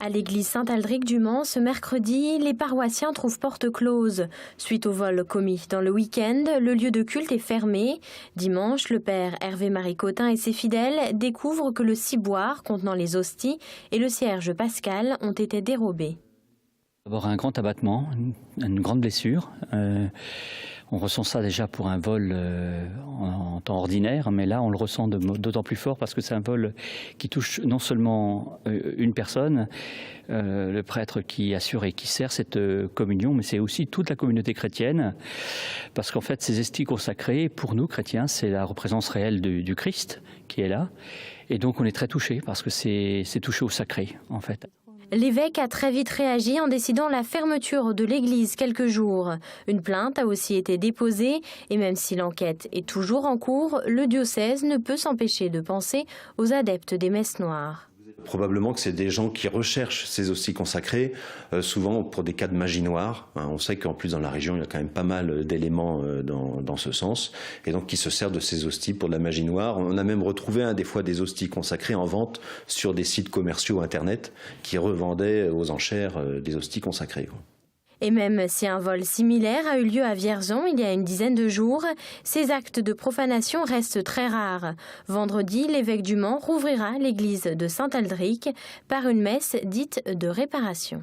À l'église Saint-Aldric du Mans, ce mercredi, les paroissiens trouvent porte close. Suite au vol commis dans le week-end, le lieu de culte est fermé. Dimanche, le père Hervé-Marie Cotin et ses fidèles découvrent que le ciboire contenant les hosties et le cierge pascal ont été dérobés. D'abord un grand abattement, une grande blessure. On ressent ça déjà pour un vol en temps ordinaire, mais là on le ressent d'autant plus fort parce que c'est un vol qui touche non seulement une personne, le prêtre qui assure et qui sert cette communion, mais c'est aussi toute la communauté chrétienne, parce qu'en fait ces hosties consacrées, pour nous chrétiens, c'est la représence réelle du Christ qui est là, et donc on est très touchés parce que c'est touché au sacré en fait. L'évêque a très vite réagi en décidant la fermeture de l'église quelques jours. Une plainte a aussi été déposée et même si l'enquête est toujours en cours, le diocèse ne peut s'empêcher de penser aux adeptes des messes noires. Probablement que c'est des gens qui recherchent ces hosties consacrées, souvent pour des cas de magie noire. On sait qu'en plus dans la région, il y a quand même pas mal d'éléments dans ce sens, et donc qui se servent de ces hosties pour de la magie noire. On a même retrouvé des fois des hosties consacrées en vente sur des sites commerciaux internet qui revendaient aux enchères des hosties consacrées. Et même si un vol similaire a eu lieu à Vierzon il y a une dizaine de jours, ces actes de profanation restent très rares. Vendredi, l'évêque du Mans rouvrira l'église de Saint-Aldric par une messe dite de réparation.